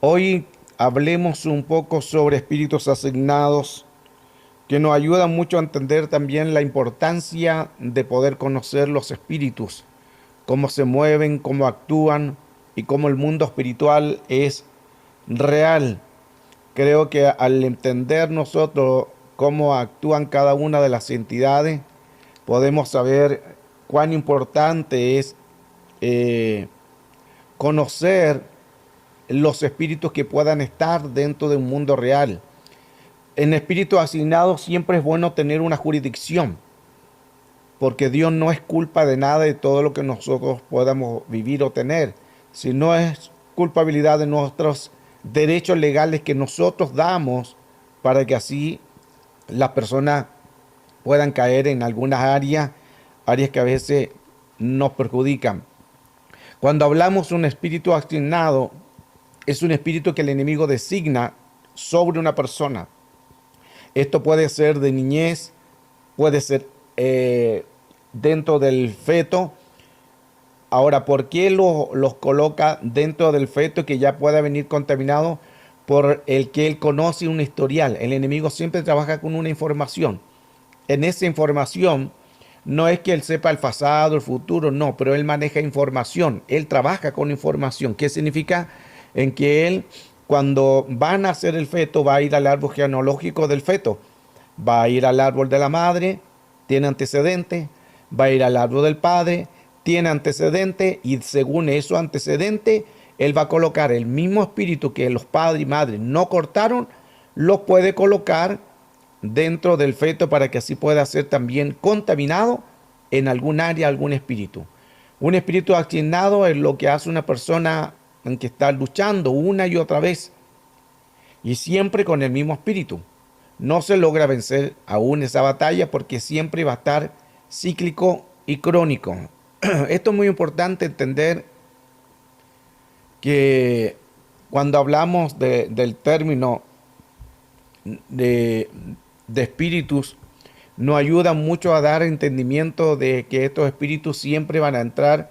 Hoy hablemos un poco sobre espíritus asignados que nos ayudan mucho a entender también la importancia de poder conocer los espíritus, cómo se mueven, cómo actúan y cómo el mundo espiritual es real. Creo que al entender nosotros cómo actúan cada una de las entidades, podemos saber cuán importante es eh, conocer los espíritus que puedan estar dentro de un mundo real. En espíritu asignado siempre es bueno tener una jurisdicción, porque Dios no es culpa de nada de todo lo que nosotros podamos vivir o tener, sino es culpabilidad de nuestros derechos legales que nosotros damos para que así las personas puedan caer en algunas áreas que a veces nos perjudican. Cuando hablamos de un espíritu asignado, es un espíritu que el enemigo designa sobre una persona. Esto puede ser de niñez, puede ser eh, dentro del feto. Ahora, ¿por qué los coloca dentro del feto que ya pueda venir contaminado? Por el que él conoce un historial. El enemigo siempre trabaja con una información. En esa información no es que él sepa el pasado, el futuro, no, pero él maneja información. Él trabaja con información. ¿Qué significa? En que él, cuando van a hacer el feto, va a ir al árbol genealógico del feto, va a ir al árbol de la madre, tiene antecedentes, va a ir al árbol del padre, tiene antecedentes, y según esos antecedentes, él va a colocar el mismo espíritu que los padres y madres no cortaron, lo puede colocar dentro del feto para que así pueda ser también contaminado en algún área, algún espíritu. Un espíritu asignado es lo que hace una persona en que está luchando una y otra vez y siempre con el mismo espíritu. No se logra vencer aún esa batalla porque siempre va a estar cíclico y crónico. Esto es muy importante entender que cuando hablamos del término de, de espíritus, nos ayuda mucho a dar entendimiento de que estos espíritus siempre van a entrar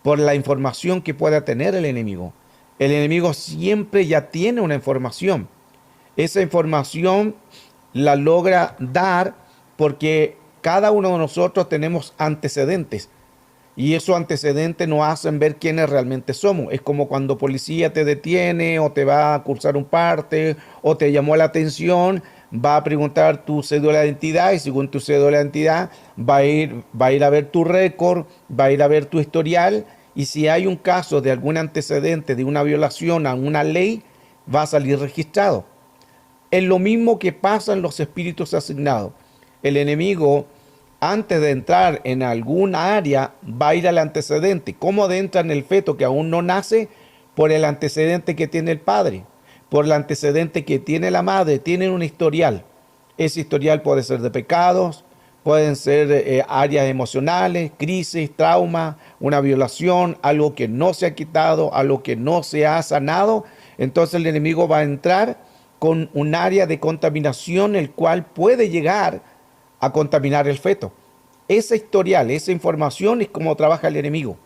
por la información que pueda tener el enemigo. El enemigo siempre ya tiene una información. Esa información la logra dar porque cada uno de nosotros tenemos antecedentes. Y esos antecedentes nos hacen ver quiénes realmente somos. Es como cuando policía te detiene o te va a cursar un parte o te llamó la atención, va a preguntar tu cédula de identidad y según tu cédula de identidad va a ir a ver tu récord, va a ir a ver tu historial y si hay un caso de algún antecedente de una violación a una ley, va a salir registrado. Es lo mismo que pasa en los espíritus asignados. El enemigo, antes de entrar en alguna área, va a ir al antecedente. ¿Cómo entra en el feto que aún no nace? Por el antecedente que tiene el padre, por el antecedente que tiene la madre. Tienen un historial. Ese historial puede ser de pecados, pueden ser áreas emocionales, crisis, trauma, una violación, algo que no se ha quitado, algo que no se ha sanado. Entonces el enemigo va a entrar con un área de contaminación el cual puede llegar a contaminar el feto. Ese historial, esa información es como trabaja el enemigo.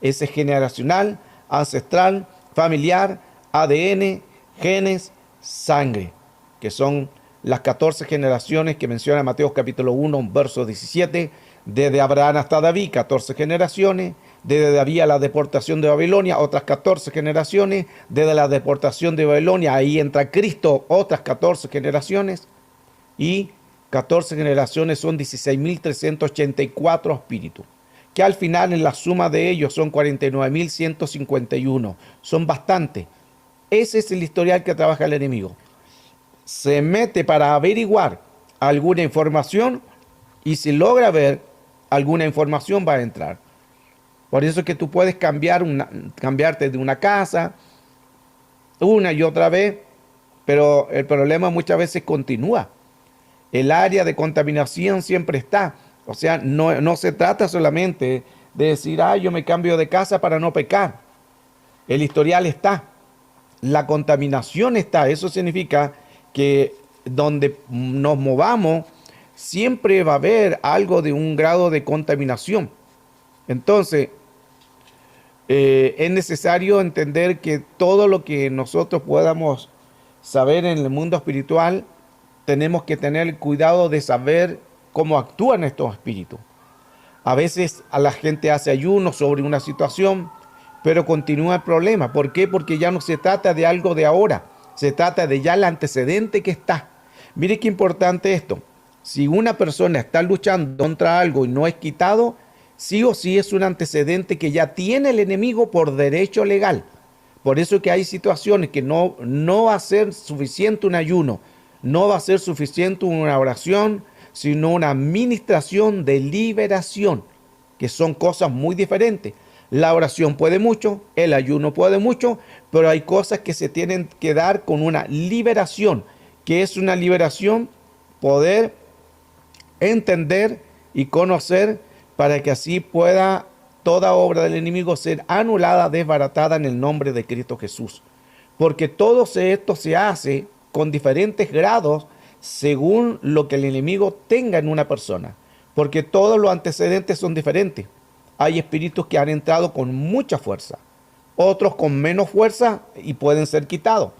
Ese es generacional, ancestral, familiar, ADN, genes, sangre, que son las 14 generaciones que menciona Mateo capítulo 1, verso 17, desde Abraham hasta David, 14 generaciones, desde David a la deportación de Babilonia, otras 14 generaciones, desde la deportación de Babilonia, ahí entra Cristo, otras 14 generaciones, y 14 generaciones son 16.384 espíritus, que al final en la suma de ellos son 49.151, son bastantes. Ese es el historial que trabaja el enemigo. Se mete para averiguar alguna información y si logra ver alguna información va a entrar. Por eso es que tú puedes cambiarte de una casa una y otra vez, pero el problema muchas veces continúa. El área de contaminación siempre está. O sea, no se trata solamente de decir, yo me cambio de casa para no pecar. El historial está. La contaminación está. Eso significa que donde nos movamos, siempre va a haber algo de un grado de contaminación. Entonces, Es necesario entender que todo lo que nosotros podamos saber en el mundo espiritual, tenemos que tener el cuidado de saber cómo actúan estos espíritus. A veces a la gente hace ayuno sobre una situación, pero continúa el problema. ¿Por qué? Porque ya no se trata de algo de ahora, se trata de ya el antecedente que está. Mire qué importante esto. Si una persona está luchando contra algo y no es quitado, sí o sí es un antecedente que ya tiene el enemigo por derecho legal. Por eso que hay situaciones que no va a ser suficiente un ayuno, no va a ser suficiente una oración, sino una administración de liberación, que son cosas muy diferentes. La oración puede mucho, el ayuno puede mucho, pero hay cosas que se tienen que dar con una liberación, que es una liberación poder entender y conocer para que así pueda toda obra del enemigo ser anulada, desbaratada en el nombre de Cristo Jesús. Porque todo esto se hace con diferentes grados según lo que el enemigo tenga en una persona. Porque todos los antecedentes son diferentes. Hay espíritus que han entrado con mucha fuerza, otros con menos fuerza y pueden ser quitados.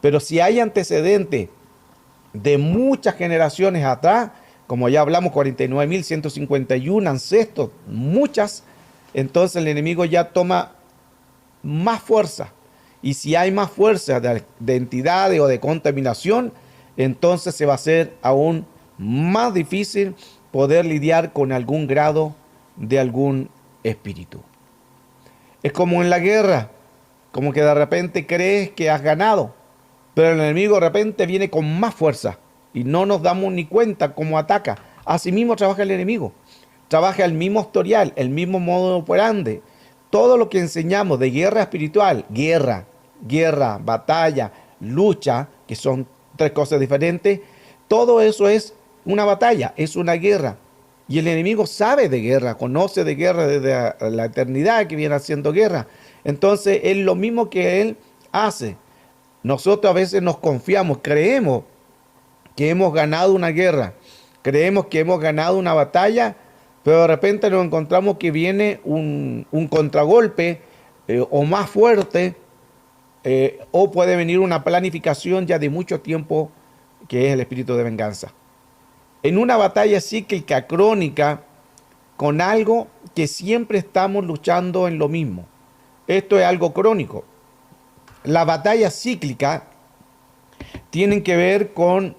Pero si hay antecedentes de muchas generaciones atrás, como ya hablamos, 49.151 ancestros, muchas, entonces el enemigo ya toma más fuerza. Y si hay más fuerza de entidades o de contaminación, entonces se va a hacer aún más difícil poder lidiar con algún grado de algún espíritu. Es como en la guerra, como que de repente crees que has ganado, pero el enemigo de repente viene con más fuerza y no nos damos ni cuenta cómo ataca. Así mismo trabaja el enemigo. Trabaja el mismo historial, el mismo modo operandi. Todo lo que enseñamos de guerra espiritual, guerra, batalla, lucha, que son tres cosas diferentes, todo eso es una batalla, es una guerra. Y el enemigo sabe de guerra, conoce de guerra desde la eternidad que viene haciendo guerra. Entonces es lo mismo que él hace. Nosotros a veces nos confiamos, creemos que hemos ganado una guerra, creemos que hemos ganado una batalla, pero de repente nos encontramos que viene un contragolpe o más fuerte, o puede venir una planificación ya de mucho tiempo, que es el espíritu de venganza. En una batalla cíclica crónica con algo que siempre estamos luchando en lo mismo. Esto es algo crónico. Las batallas cíclicas tienen que ver con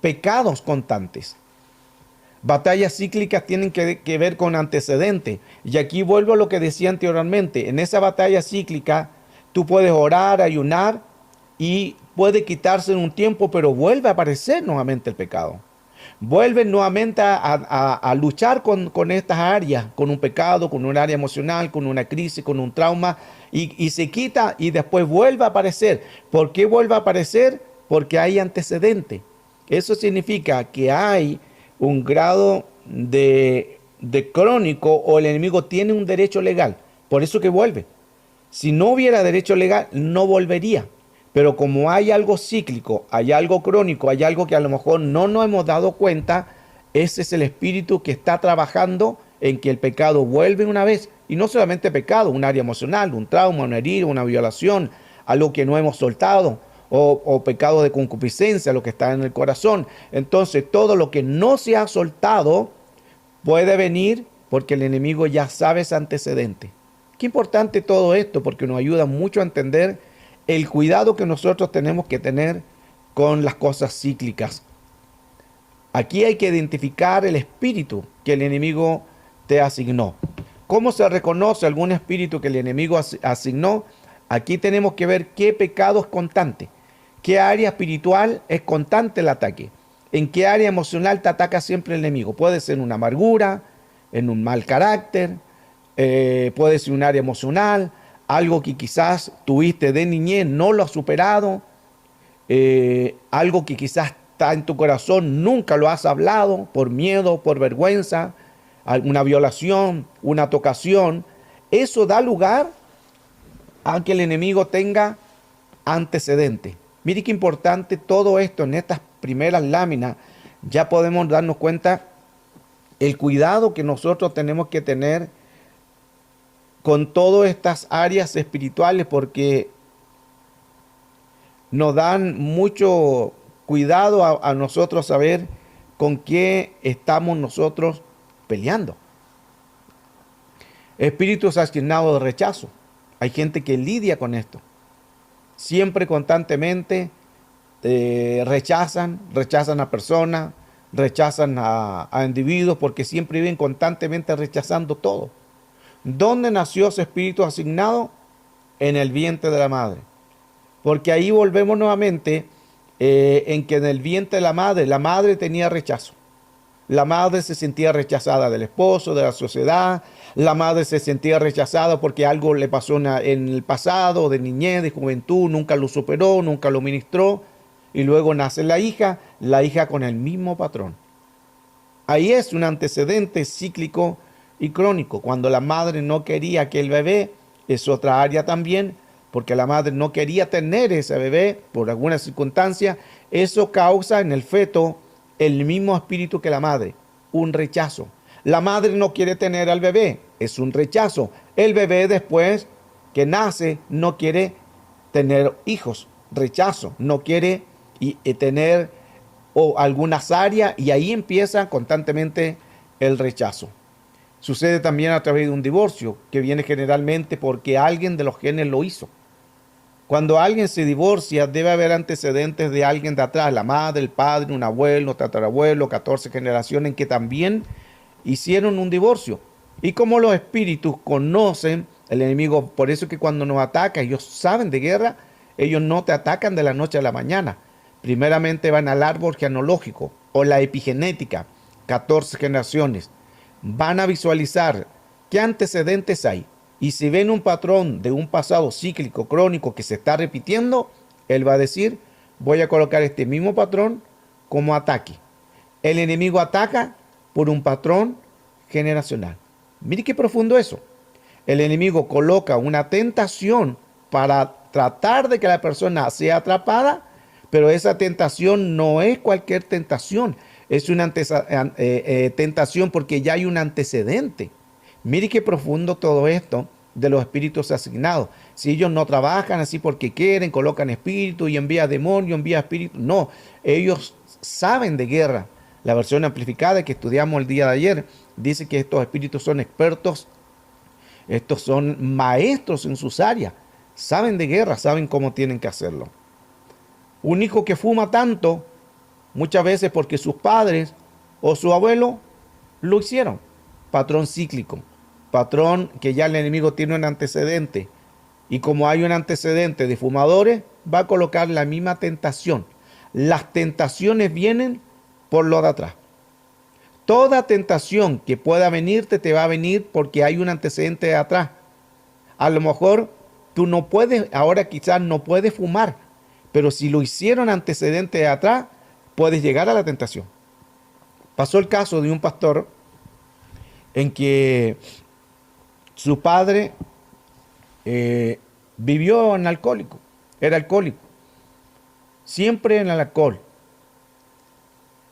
pecados constantes. Batallas cíclicas tienen que ver con antecedentes. Y aquí vuelvo a lo que decía anteriormente. En esa batalla cíclica tú puedes orar, ayunar y puede quitarse en un tiempo, pero vuelve a aparecer nuevamente el pecado. Vuelven nuevamente a luchar con estas áreas, con un pecado, con un área emocional, con una crisis, con un trauma, y se quita y después vuelve a aparecer. ¿Por qué vuelve a aparecer? Porque hay antecedentes. Eso significa que hay un grado de crónico o el enemigo tiene un derecho legal. Por eso que vuelve. Si no hubiera derecho legal, no volvería. Pero como hay algo cíclico, hay algo crónico, hay algo que a lo mejor no nos hemos dado cuenta, ese es el espíritu que está trabajando en que el pecado vuelve una vez. Y no solamente pecado, un área emocional, un trauma, una herida, una violación, algo que no hemos soltado, o pecado de concupiscencia, lo que está en el corazón. Entonces todo lo que no se ha soltado puede venir porque el enemigo ya sabe ese antecedente. Qué importante todo esto, porque nos ayuda mucho a entender el cuidado que nosotros tenemos que tener con las cosas cíclicas. Aquí hay que identificar el espíritu que el enemigo te asignó. ¿Cómo se reconoce algún espíritu que el enemigo asignó? Aquí tenemos que ver qué pecado es constante, qué área espiritual es constante el ataque, en qué área emocional te ataca siempre el enemigo. Puede ser una amargura, en un mal carácter, puede ser un área emocional, algo que quizás tuviste de niñez, no lo has superado, algo que quizás está en tu corazón, nunca lo has hablado por miedo, por vergüenza, una violación, una tocación. Eso da lugar a que el enemigo tenga antecedentes. Mire qué importante todo esto en estas primeras láminas. Ya podemos darnos cuenta el cuidado que nosotros tenemos que tener con todas estas áreas espirituales porque nos dan mucho cuidado a nosotros saber con qué estamos nosotros peleando. Espíritus asignados de rechazo. Hay gente que lidia con esto. Siempre constantemente rechazan a personas, rechazan a individuos porque siempre viven constantemente rechazando todo. ¿Dónde nació ese espíritu asignado? En el vientre de la madre. Porque ahí volvemos nuevamente en que en el vientre de la madre tenía rechazo. La madre se sentía rechazada del esposo, de la sociedad. La madre se sentía rechazada porque algo le pasó en el pasado, de niñez, de juventud, nunca lo superó, nunca lo ministró. Y luego nace la hija con el mismo patrón. Ahí es un antecedente cíclico y crónico. Cuando la madre no quería que el bebé, es otra área también, porque la madre no quería tener ese bebé por alguna circunstancia, eso causa en el feto el mismo espíritu que la madre, un rechazo. La madre no quiere tener al bebé, es un rechazo. El bebé después que nace no quiere tener hijos, rechazo, no quiere tener algunas áreas y ahí empieza constantemente el rechazo. Sucede también a través de un divorcio que viene generalmente porque alguien de los genes lo hizo. Cuando alguien se divorcia, debe haber antecedentes de alguien de atrás, la madre, el padre, un abuelo, tatarabuelo, 14 generaciones en que también hicieron un divorcio. Y como los espíritus conocen el enemigo, por eso es que cuando nos ataca, ellos saben de guerra, ellos no te atacan de la noche a la mañana. Primeramente van al árbol genealógico o la epigenética, 14 generaciones. Van a visualizar qué antecedentes hay. Y si ven un patrón de un pasado cíclico, crónico, que se está repitiendo, él va a decir, voy a colocar este mismo patrón como ataque. El enemigo ataca por un patrón generacional. Mire qué profundo eso. El enemigo coloca una tentación para tratar de que la persona sea atrapada, pero esa tentación no es cualquier tentación. Es una tentación porque ya hay un antecedente. Mire qué profundo todo esto de los espíritus asignados. Si ellos no trabajan así porque quieren, colocan espíritu y envía demonio, envía espíritu. No, ellos saben de guerra. La versión amplificada que estudiamos el día de ayer dice que estos espíritus son expertos, estos son maestros en sus áreas. Saben de guerra, saben cómo tienen que hacerlo. Un hijo que fuma tanto, muchas veces porque sus padres o su abuelo lo hicieron. Patrón cíclico. Patrón que ya el enemigo tiene un antecedente. Y como hay un antecedente de fumadores, va a colocar la misma tentación. Las tentaciones vienen por lo de atrás. Toda tentación que pueda venirte te va a venir porque hay un antecedente de atrás. A lo mejor tú no puedes, ahora quizás no puedes fumar, pero si lo hicieron antecedente de atrás, puedes llegar a la tentación. Pasó el caso de un pastor en que su padre vivió en alcohólico, era alcohólico, siempre en el alcohol.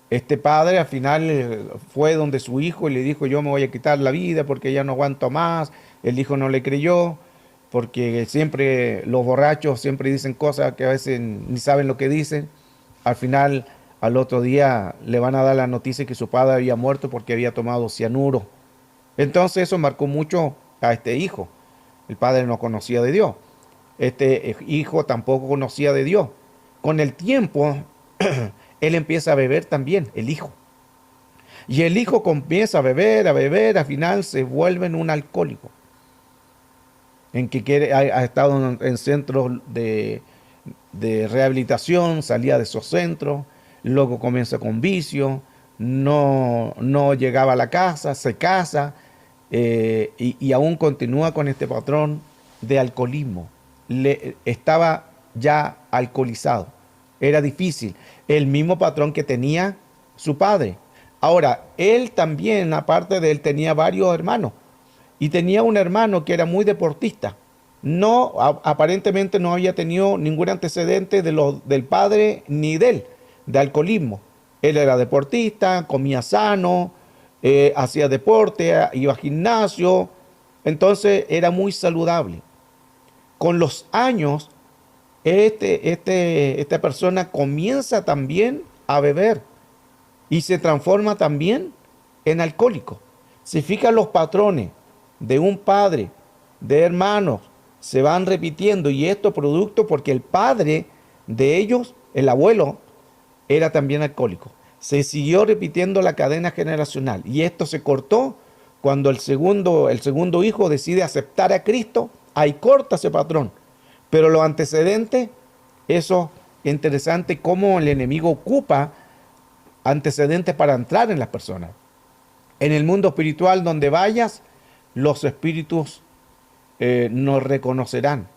Este padre al final fue donde su hijo y le dijo, yo me voy a quitar la vida porque ya no aguanto más. El hijo no le creyó porque siempre los borrachos siempre dicen cosas que a veces ni saben lo que dicen. Al final, al otro día le van a dar la noticia que su padre había muerto porque había tomado cianuro. Entonces eso marcó mucho a este hijo. El padre no conocía de Dios. Este hijo tampoco conocía de Dios. Con el tiempo, él empieza a beber también, el hijo. Y el hijo comienza a beber, al final se vuelve un alcohólico. En que ha estado en centros de rehabilitación, salía de esos centros, luego comienza con vicio, no llegaba a la casa, se casa, y aún continúa con este patrón de alcoholismo. Estaba ya alcoholizado. Era difícil. El mismo patrón que tenía su padre. Ahora, él también, aparte de él, tenía varios hermanos. Y tenía un hermano que era muy deportista. Aparentemente no había tenido ningún antecedente del padre ni de él, de alcoholismo. Él era deportista, comía sano, hacía deporte, iba al gimnasio, Entonces era muy saludable. Con los años, esta persona comienza también a beber y se transforma también en alcohólico. Se fijan los patrones de un padre, de hermanos, se van repitiendo y esto producto porque el padre de ellos, el abuelo, era también alcohólico. Se siguió repitiendo la cadena generacional y esto se cortó cuando el segundo hijo decide aceptar a Cristo. Ahí corta ese patrón. Pero los antecedentes, eso es interesante cómo el enemigo ocupa antecedentes para entrar en las personas. En el mundo espiritual donde vayas, los espíritus nos reconocerán.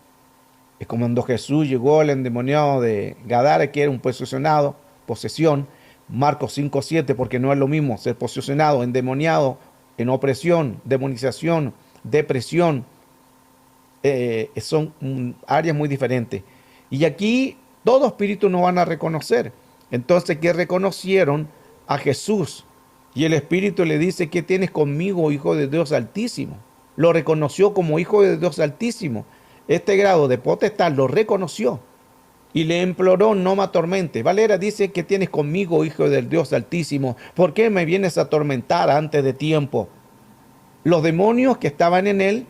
Es como cuando Jesús llegó al endemoniado de Gadara, que era un posesionado, posesión, Marcos 5:7, porque no es lo mismo ser posesionado, endemoniado, en opresión, demonización, depresión, son áreas muy diferentes. Y aquí todo espíritu nos van a reconocer. Entonces, ¿qué reconocieron? A Jesús. Y el espíritu le dice: ¿qué tienes conmigo, hijo de Dios Altísimo? Lo reconoció como hijo de Dios Altísimo. Este grado de potestad lo reconoció y le imploró: no me atormente. Valera dice: ¿qué tienes conmigo, hijo del Dios Altísimo? ¿Por qué me vienes a atormentar antes de tiempo? Los demonios que estaban en él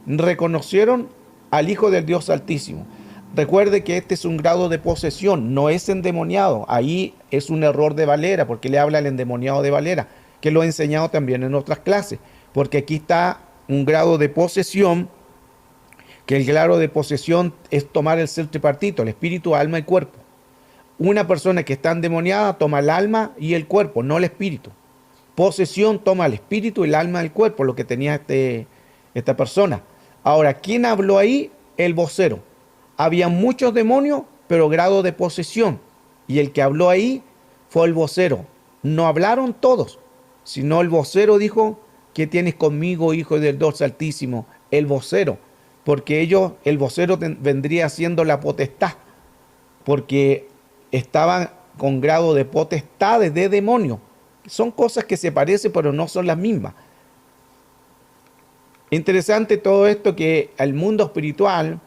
reconocieron al Hijo del Dios Altísimo. Recuerde que este es un grado de posesión, no es endemoniado. Ahí es un error de Valera, porque le habla al endemoniado de Valera, que lo he enseñado también en otras clases, porque aquí está un grado de posesión, que el grado de posesión es tomar el ser tripartito, el espíritu, alma y cuerpo. Una persona que está endemoniada toma el alma y el cuerpo, no el espíritu. Posesión toma el espíritu y el alma del cuerpo, lo que tenía esta persona. Ahora, ¿quién habló ahí? El vocero. Había muchos demonios, pero grado de posesión. Y el que habló ahí fue el vocero. No hablaron todos, sino el vocero dijo: ¿qué tienes conmigo, hijo del Dios Altísimo? El vocero. Porque el vocero vendría siendo la potestad. Porque estaban con grado de potestades de demonio. Son cosas que se parecen, pero no son las mismas. Interesante todo esto, que el mundo espiritual,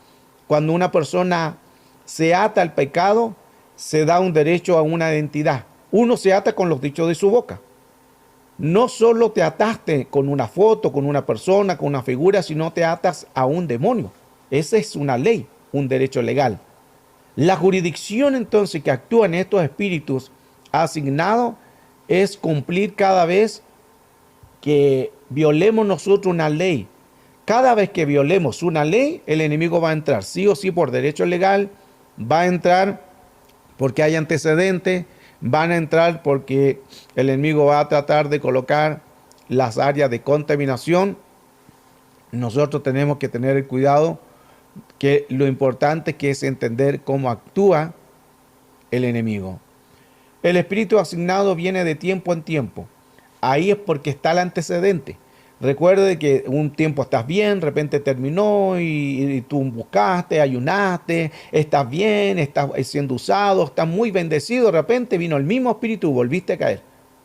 cuando una persona se ata al pecado, se da un derecho a una identidad. Uno se ata con los dichos de su boca. No solo te ataste con una foto, con una persona, con una figura, sino te atas a un demonio. Esa es una ley, un derecho legal. La jurisdicción entonces que actúa en estos espíritus asignados es cumplir cada vez que violemos nosotros una ley. Cada vez que violemos una ley, el enemigo va a entrar, sí o sí, por derecho legal, va a entrar porque hay antecedentes, van a entrar porque el enemigo va a tratar de colocar las áreas de contaminación. Nosotros tenemos que tener el cuidado, que lo importante que es entender cómo actúa el enemigo. El espíritu asignado viene de tiempo en tiempo. Ahí es porque está el antecedente. Recuerde que un tiempo estás bien, de repente terminó y tú buscaste, ayunaste, estás bien, estás siendo usado, estás muy bendecido, de repente vino el mismo espíritu y volviste a caer.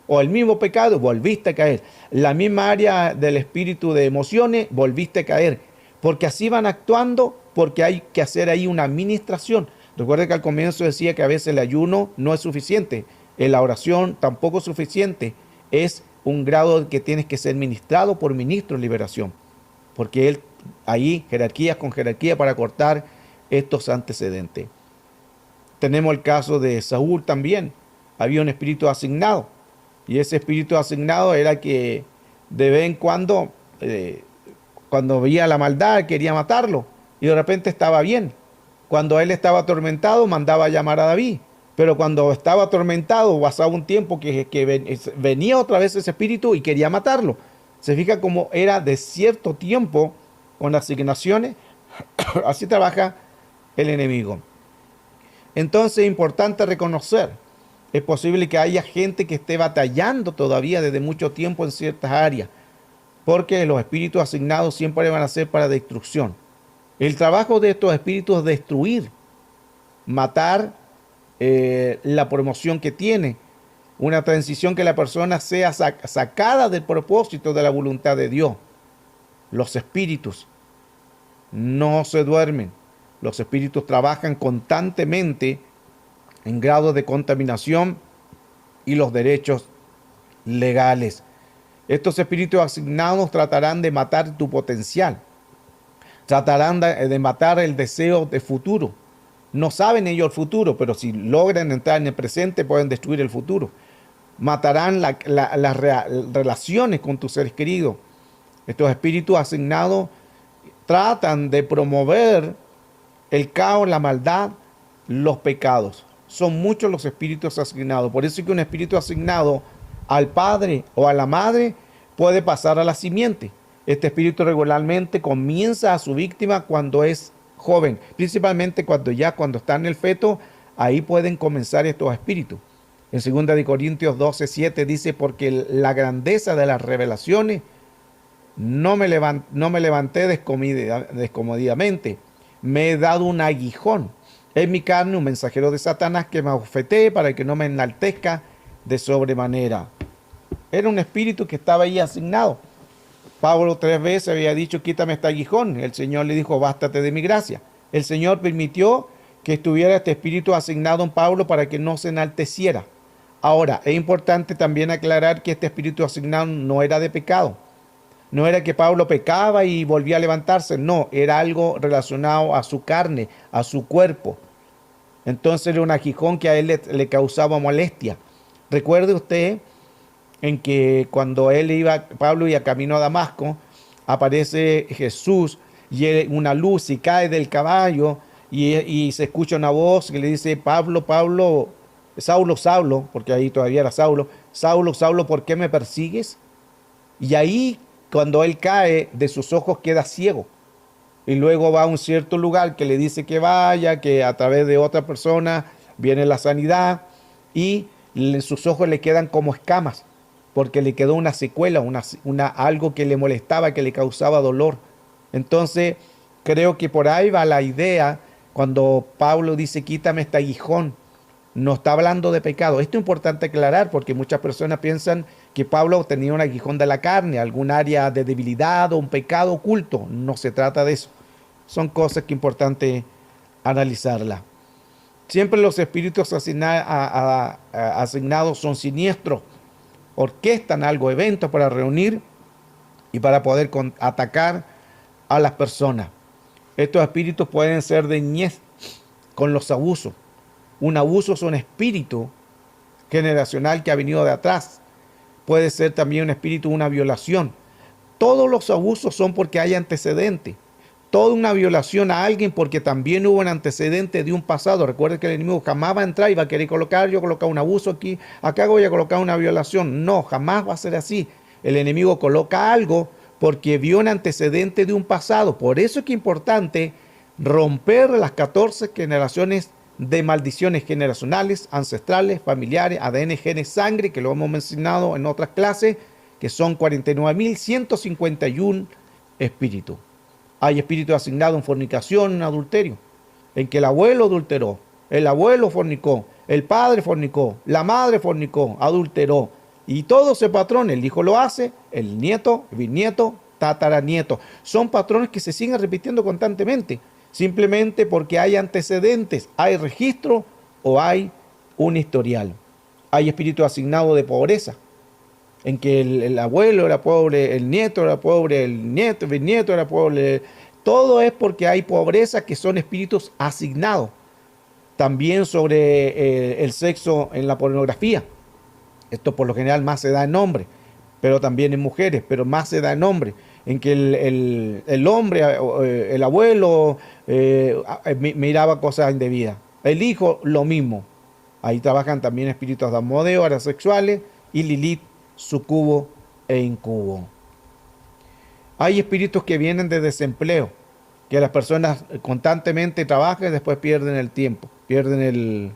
O el mismo pecado, volviste a caer. La misma área del espíritu de emociones, volviste a caer. Porque así van actuando, porque hay que hacer ahí una administración. Recuerde que al comienzo decía que a veces el ayuno no es suficiente, la oración tampoco es suficiente. Es un grado que tienes que ser ministrado por ministro de liberación, porque él ahí jerarquías con jerarquía para cortar estos antecedentes. Tenemos el caso de Saúl también. Había un espíritu asignado, y ese espíritu asignado era que de vez en cuando veía la maldad quería matarlo, y de repente estaba bien. Cuando él estaba atormentado, mandaba a llamar a David. Pero cuando estaba atormentado, pasaba un tiempo que venía otra vez ese espíritu y quería matarlo. Se fija cómo era de cierto tiempo con las asignaciones. Así trabaja el enemigo. Entonces es importante reconocer. Es posible que haya gente que esté batallando todavía desde mucho tiempo en ciertas áreas, porque los espíritus asignados siempre van a ser para destrucción. El trabajo de estos espíritus es destruir, matar, la promoción que tiene, una transición que la persona sea sacada del propósito de la voluntad de Dios. Los espíritus no se duermen. Los espíritus trabajan constantemente en grado de contaminación y los derechos legales. Estos espíritus asignados tratarán de matar tu potencial, tratarán de matar el deseo de futuro. No saben ellos el futuro, pero si logran entrar en el presente pueden destruir el futuro. Matarán las relaciones con tus seres queridos. Estos espíritus asignados tratan de promover el caos, la maldad, los pecados. Son muchos los espíritus asignados. Por eso es que un espíritu asignado al padre o a la madre puede pasar a la simiente. Este espíritu regularmente comienza a su víctima cuando es joven, principalmente cuando está en el feto, ahí pueden comenzar estos espíritus. En 2 Corintios 12:7 dice, porque la grandeza de las revelaciones no me levanté descomodidamente, me he dado un aguijón en mi carne, un mensajero de Satanás que me abofetee para que no me enaltezca de sobremanera. Era un espíritu que estaba ahí asignado. Pablo 3 veces había dicho, quítame este aguijón. El Señor le dijo, bástate de mi gracia. El Señor permitió que estuviera este espíritu asignado en Pablo para que no se enalteciera. Ahora, es importante también aclarar que este espíritu asignado no era de pecado. No era que Pablo pecaba y volvía a levantarse. No, era algo relacionado a su carne, a su cuerpo. Entonces era un aguijón que a él le causaba molestia. Recuerde usted en que cuando Pablo iba camino a Damasco, aparece Jesús y una luz y cae del caballo y se escucha una voz que le dice, Pablo, Pablo, Saulo, Saulo, porque ahí todavía era Saulo, Saulo, Saulo, ¿por qué me persigues? Y ahí cuando él cae, de sus ojos queda ciego. Y luego va a un cierto lugar que le dice que vaya, que a través de otra persona viene la sanidad y sus ojos le quedan como escamas, porque le quedó una secuela, algo que le molestaba, que le causaba dolor. Entonces, creo que por ahí va la idea cuando Pablo dice, quítame este aguijón. No está hablando de pecado. Esto es importante aclarar porque muchas personas piensan que Pablo tenía un aguijón de la carne, algún área de debilidad o un pecado oculto. No se trata de eso. Son cosas que es importante analizarlas. Siempre los espíritus asignados son siniestros. Orquestan algo, eventos para reunir y para poder atacar a las personas. Estos espíritus pueden ser de niñez con los abusos. Un abuso es un espíritu generacional que ha venido de atrás. Puede ser también un espíritu, una violación. Todos los abusos son porque hay antecedentes. Toda una violación a alguien porque también hubo un antecedente de un pasado. Recuerden que el enemigo jamás va a entrar y va a querer colocar un abuso aquí, acá voy a colocar una violación. No, jamás va a ser así. El enemigo coloca algo porque vio un antecedente de un pasado. Por eso es que es importante romper las 14 generaciones de maldiciones generacionales, ancestrales, familiares, ADN, genes, sangre, que lo hemos mencionado en otras clases, que son 49.151 espíritus. Hay espíritus asignados en fornicación, en adulterio, en que el abuelo adulteró, el abuelo fornicó, el padre fornicó, la madre fornicó, adulteró. Y todo ese patrón, el hijo lo hace, el nieto, el bisnieto, tataranieto. Son patrones que se siguen repitiendo constantemente, simplemente porque hay antecedentes, hay registro o hay un historial. Hay espíritu asignado de pobreza, en que el abuelo era pobre, el nieto era pobre, el bisnieto era pobre. Todo es porque hay pobreza, que son espíritus asignados. También sobre el sexo en la pornografía. Esto por lo general más se da en hombres, pero también en mujeres, pero más se da en hombres. En que el hombre, el abuelo, miraba cosas indebidas. El hijo, lo mismo. Ahí trabajan también espíritus de Asmodeo, áreas sexuales, y Lilith, sucubo e incubo. Hay espíritus que vienen de desempleo, que las personas constantemente trabajan y después pierden el tiempo, pierden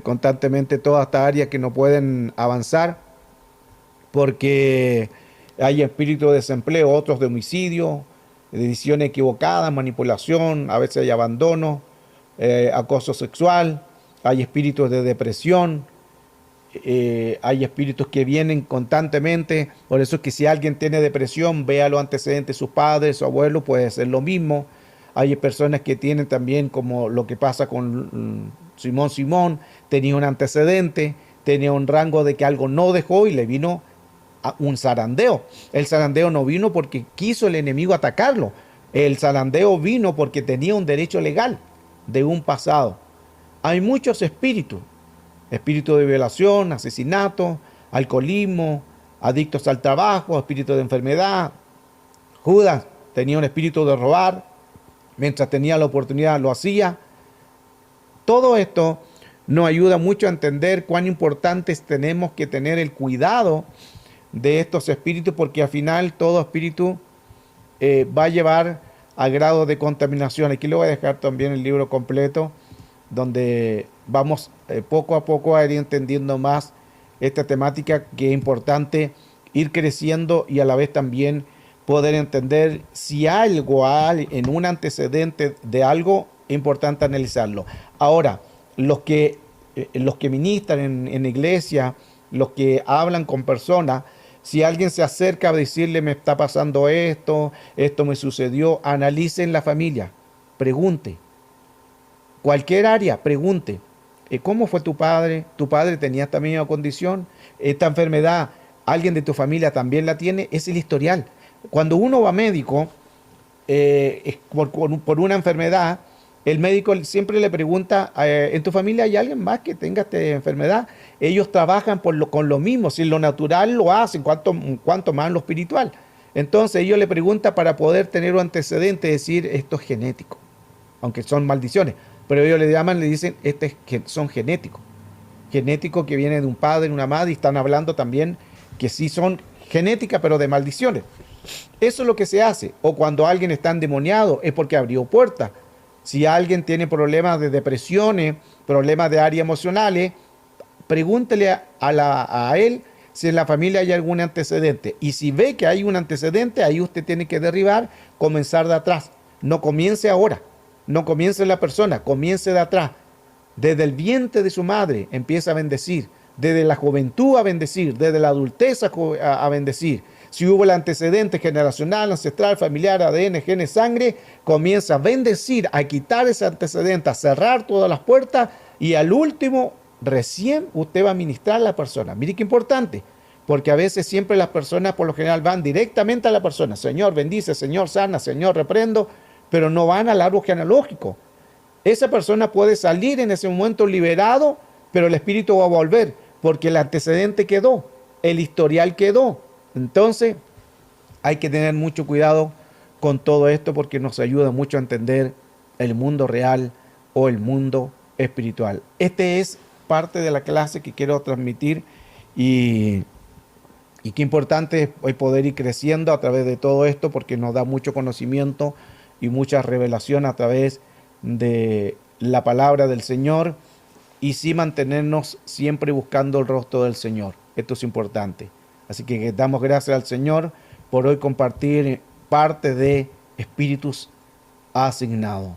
constantemente toda esta área, que no pueden avanzar porque hay espíritus de desempleo, otros de homicidio, de decisión equivocada, manipulación, a veces hay abandono, acoso sexual, hay espíritus de depresión, hay espíritus que vienen constantemente. Por eso es que si alguien tiene depresión, vea los antecedentes de sus padres, su abuelo, puede ser lo mismo. Hay personas que tienen también, como lo que pasa con Simón, tenía un antecedente, tenía un rango de que algo no dejó y le vino un zarandeo. El zarandeo no vino porque quiso el enemigo atacarlo. El zarandeo vino porque tenía un derecho legal de un pasado. Hay muchos espíritus. Espíritu de violación, asesinato, alcoholismo, adictos al trabajo, espíritu de enfermedad. Judas tenía un espíritu de robar, mientras tenía la oportunidad lo hacía. Todo esto nos ayuda mucho a entender cuán importantes tenemos que tener el cuidado de estos espíritus, porque al final todo espíritu va a llevar a grado de contaminación. Aquí le voy a dejar también el libro completo, donde vamos poco a poco a ir entendiendo más esta temática, que es importante ir creciendo y a la vez también poder entender si algo hay en un antecedente de algo, importante analizarlo. Ahora, los que ministran en iglesia, los que hablan con personas, si alguien se acerca a decirle me está pasando esto, esto me sucedió, analicen la familia, pregunte. Cualquier área, pregunte, ¿cómo fue tu padre? ¿Tu padre tenía esta misma condición? ¿Esta enfermedad alguien de tu familia también la tiene? Es el historial. Cuando uno va a médico por una enfermedad, el médico siempre le pregunta, ¿en tu familia hay alguien más que tenga esta enfermedad? Ellos trabajan con lo mismo, si lo natural lo hacen, cuanto más lo espiritual. Entonces ellos le preguntan para poder tener un antecedente, decir, esto es genético, aunque son maldiciones. Pero ellos le llaman, le dicen, son genéticos. Genéticos que vienen de un padre, de una madre, y están hablando también que sí son genéticas, pero de maldiciones. Eso es lo que se hace. O cuando alguien está endemoniado, es porque abrió puertas. Si alguien tiene problemas de depresiones, problemas de áreas emocionales, pregúntele a él si en la familia hay algún antecedente. Y si ve que hay un antecedente, ahí usted tiene que derribar, comenzar de atrás. No comience ahora. No comience la persona, comience de atrás. Desde el vientre de su madre empieza a bendecir. Desde la juventud a bendecir. Desde la adultez a bendecir. Si hubo el antecedente generacional, ancestral, familiar, ADN, genes, sangre, comienza a bendecir, a quitar ese antecedente, a cerrar todas las puertas y al último, recién usted va a ministrar a la persona. Mire qué importante, porque a veces siempre las personas por lo general van directamente a la persona. Señor, bendice, Señor, sana, Señor, reprendo, pero no van al árbol genealógico. Esa persona puede salir en ese momento liberado, pero el espíritu va a volver, porque el antecedente quedó, el historial quedó. Entonces, hay que tener mucho cuidado con todo esto, porque nos ayuda mucho a entender el mundo real o el mundo espiritual. Este es parte de la clase que quiero transmitir y qué importante es poder ir creciendo a través de todo esto, porque nos da mucho conocimiento y mucha revelación a través de la palabra del Señor, y sí mantenernos siempre buscando el rostro del Señor. Esto es importante. Así que damos gracias al Señor por hoy compartir parte de espíritus asignados.